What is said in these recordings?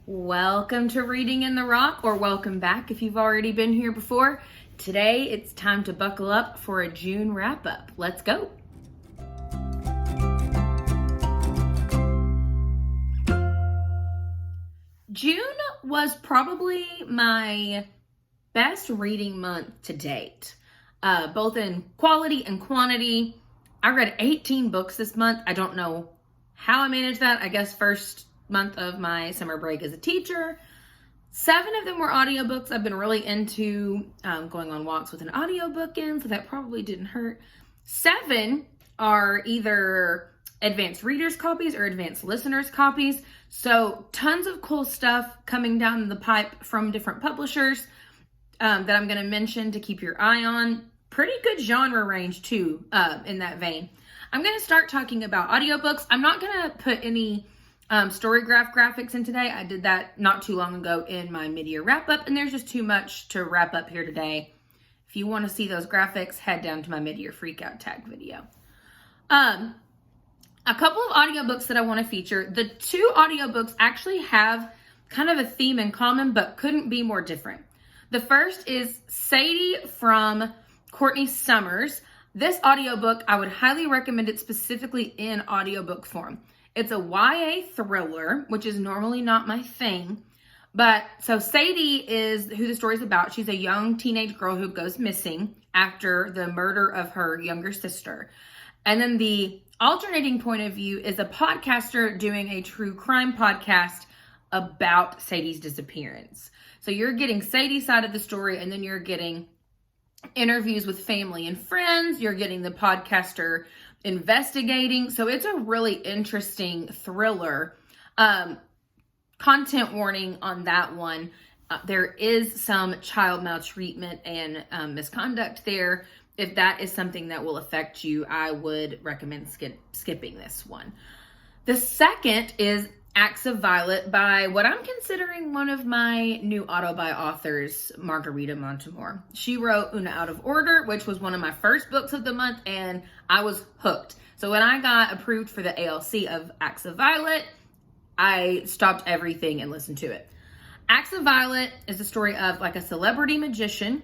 Welcome to Reading in the Rock, or welcome back if you've already been here before. Today it's time to buckle up for a June wrap-up. Let's go. June was probably my best reading month to date, both in quality and quantity. I read 18 books this month. I don't know how I managed that. I guess first month of my summer break as a teacher. 7 of them were audiobooks. I've been really into going on walks with an audiobook in, so that probably didn't hurt. 7 are either advanced readers copies or advanced listeners copies. So tons of cool stuff coming down the pipe from different publishers that I'm going to mention to keep your eye on. Pretty good genre range too in that vein. I'm going to start talking about audiobooks. I'm not going to put any Storygraph graphics in today. I did that not too long ago in my mid-year wrap-up, and there's just too much to wrap up here today. If you want to see those graphics, head down to my mid-year freakout tag video. A couple of audiobooks that I want to feature. The 2 audiobooks actually have kind of a theme in common, but couldn't be more different. The first is Sadie from Courtney Summers. This audiobook, I would highly recommend it specifically in audiobook form. It's a YA thriller, which is normally not my thing. But so Sadie is who the story's about. She's a young teenage girl who goes missing after the murder of her younger sister. And then the alternating point of view is a podcaster doing a true crime podcast about Sadie's disappearance. So you're getting Sadie's side of the story, and then you're getting interviews with family and friends. You're getting the podcaster investigating. So it's a really interesting thriller. Content warning on that one. There is some child maltreatment and misconduct there. If that is something that will affect you, I would recommend skipping this one. The second is Acts of Violet by what I'm considering one of my new auto-buy authors, Margarita Montemor. She wrote Una Out of Order, which was one of my first books of the month, and I was hooked. So when I got approved for the ALC of Acts of Violet, I stopped everything and listened to it. Acts of Violet is the story of like a celebrity magician,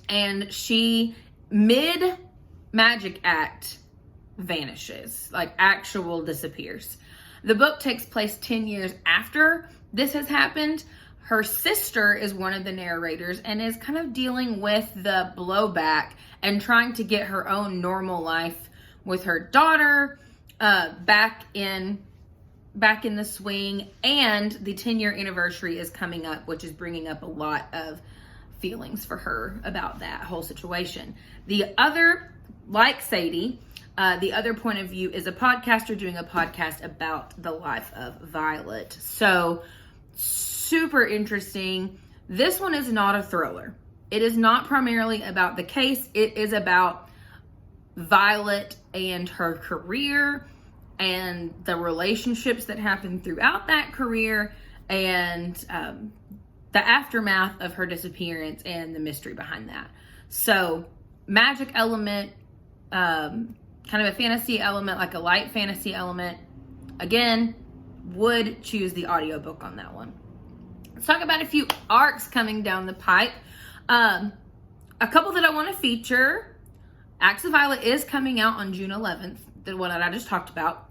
and she mid-magic act vanishes, like actual disappears. The book takes place 10 years after this has happened. Her sister is one of the narrators and is kind of dealing with the blowback and trying to get her own normal life with her daughter back in the swing. And the 10-year anniversary is coming up, which is bringing up a lot of feelings for her about that whole situation. The other, like Sadie, the other point of view is a podcaster doing a podcast about the life of Violet. So super interesting. This one is not a thriller. It is not primarily about the case. It is about Violet and her career and the relationships that happen throughout that career and the aftermath of her disappearance and the mystery behind that. So magic element, kind of a fantasy element, like a light fantasy element. Again, would choose the audiobook on that one. Let's talk about a few arcs coming down the pipe. A couple that I want to feature. Acts of Violet is coming out on June 11th, the one that I just talked about.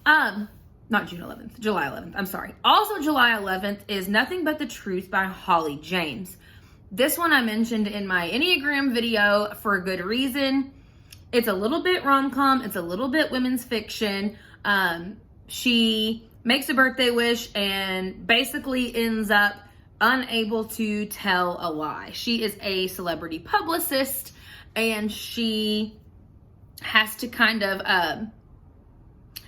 Not June 11th, July 11th, I'm sorry. Also July 11th is Nothing But the Truth by Holly James. This one I mentioned in my Enneagram video for a good reason. It's a little bit rom-com. It's a little bit women's fiction. She makes a birthday wish and basically ends up unable to tell a lie. She is a celebrity publicist and she has to kind of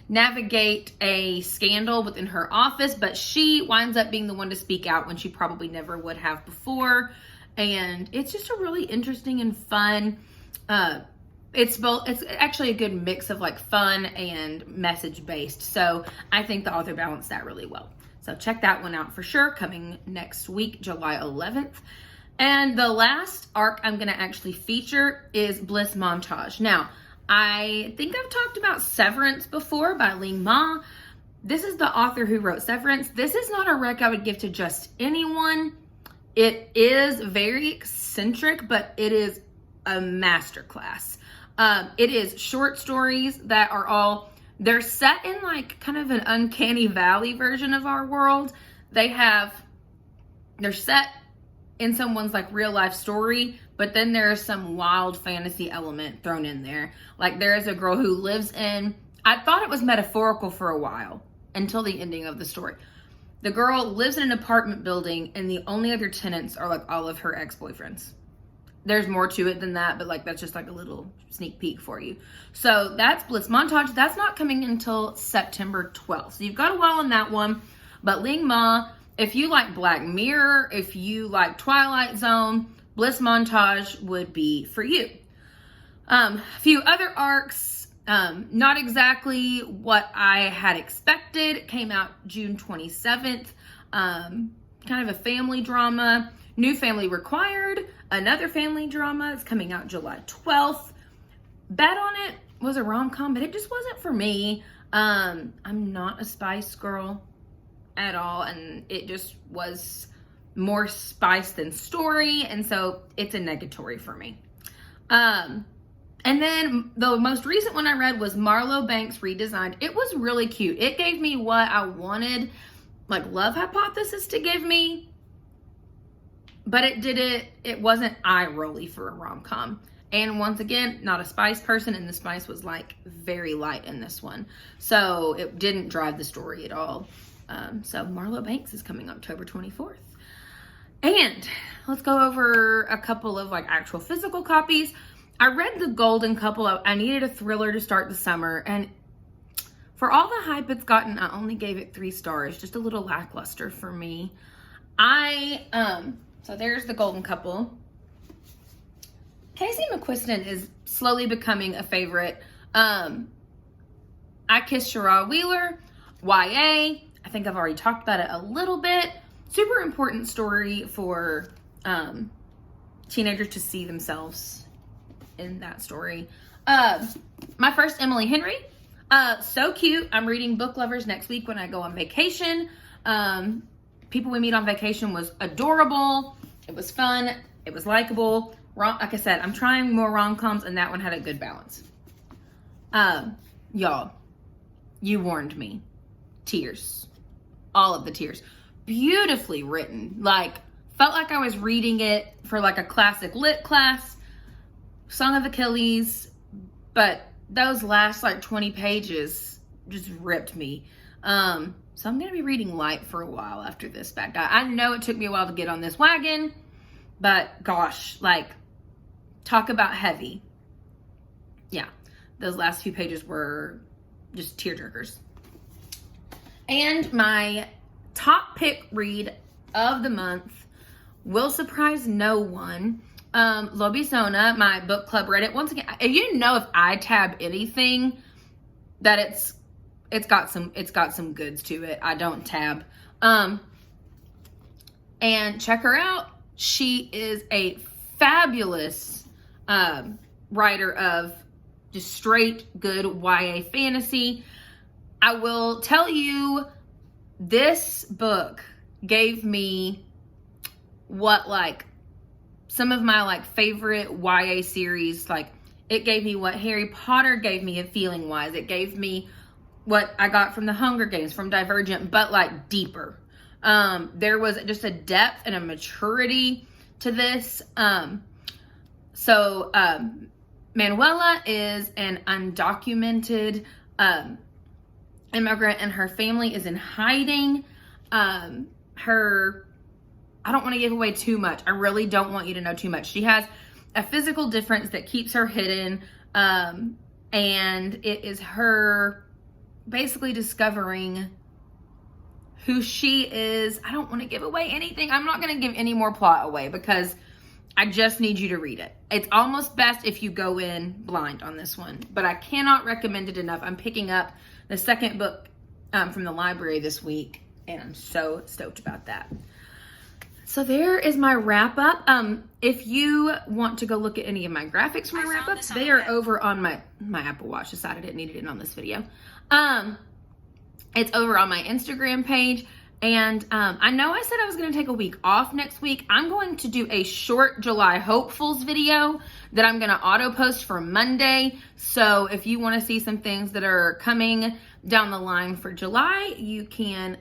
navigate a scandal within her office, but she winds up being the one to speak out when she probably never would have before. And it's just a really interesting and fun it's actually a good mix of like fun and message based. So I think the author balanced that really well. So check that one out for sure. Coming next week, July 11th. And the last arc I'm going to actually feature is Bliss Montage. Now, I think I've talked about Severance before by Ling Ma. This is the author who wrote Severance. This is not a rec I would give to just anyone. It is very eccentric, but it is a masterclass. It is short stories that are all, they're set in like kind of an uncanny valley version of our world. They're set in someone's like real life story, but then there is some wild fantasy element thrown in there. Like there is a girl who lives in, I thought it was metaphorical for a while until the ending of the story. The girl lives in an apartment building and the only other tenants are like all of her ex-boyfriends. There's more to it than that, but like that's just like a little sneak peek for you. So that's Bliss Montage. That's not coming until September 12th. So you've got a while on that one. But Ling Ma, if you like Black Mirror, if you like Twilight Zone, Bliss Montage would be for you. A few other arcs, not exactly what I had expected. Came out June 27th. Kind of a family drama. New Family Required, another family drama. It's coming out July 12th. Bet on It was a rom-com, but it just wasn't for me. I'm not a spice girl at all, and it just was more spice than story, and so it's a negatory for me. And then the most recent one I read was Marlo Banks Redesigned. It was really cute. It gave me what I wanted, like Love Hypothesis to give me, but it wasn't eye-rolly for a rom-com. And once again, not a spice person, and the spice was like very light in this one. So it didn't drive the story at all. So Marlo Banks is coming October 24th. And let's go over a couple of like actual physical copies. I read The Golden Couple. I needed a thriller to start the summer, and for all the hype it's gotten, I only gave it 3 stars. Just a little lackluster for me. So there's The Golden Couple. Casey McQuiston is slowly becoming a favorite. I Kissed Sherrod Wheeler, YA. I think I've already talked about it a little bit. Super important story for teenagers to see themselves in that story. My first Emily Henry. So cute. I'm reading Book Lovers next week when I go on vacation. People we meet on vacation was adorable. It was fun. It was likable. Like I said, I'm trying more rom-coms, and that one had a good balance. Y'all, you warned me. Tears. All of the tears. Beautifully written. Like, felt like I was reading it for like a classic lit class. Song of Achilles. But those last like 20 pages just ripped me. So I'm going to be reading light for a while after this back. I know it took me a while to get on this wagon, but gosh, like, talk about heavy. Yeah, those last few pages were just tearjerkers. And my top pick read of the month will surprise no one. Lobizona, my book club Reddit. Once again, you know, if I tab anything, that it's got some goods to it. I don't tab. And check her out. She is a fabulous writer of just straight good YA fantasy. I will tell you, this book gave me what like some of my like favorite YA series, like it gave me what Harry Potter gave me feeling wise. It gave me what I got from the Hunger Games, from Divergent, but like deeper. There was just a depth and a maturity to this. Manuela is an undocumented immigrant, and her family is in hiding. I don't want to give away too much. I really don't want you to know too much. She has a physical difference that keeps her hidden, and it is her basically discovering who she is. I don't want to give away anything. I'm not going to give any more plot away because I just need you to read it. It's almost best if you go in blind on this one, but I cannot recommend it enough. I'm picking up the second book from the library this week, and I'm so stoked about that. So there is my wrap up. If you want to go look at any of my graphics for my wrap up, they are over on my Apple Watch. Decided it needed it on this video. It's over on my Instagram page. And I know I said I was going to take a week off next week. I'm going to do a short July hopefuls video that I'm going to auto post for Monday. So if you want to see some things that are coming down the line for July, you can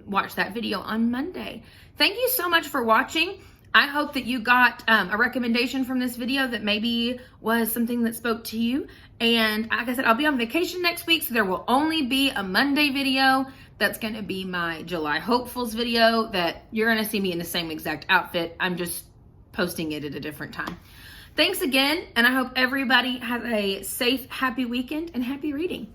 watch that video on Monday. Thank you so much for watching. I hope that you got a recommendation from this video that maybe was something that spoke to you. And like I said, I'll be on vacation next week, so there will only be a Monday video. That's going to be my July hopefuls video that you're going to see me in the same exact outfit. I'm just posting it at a different time. Thanks again, and I hope everybody has a safe, happy weekend and happy reading.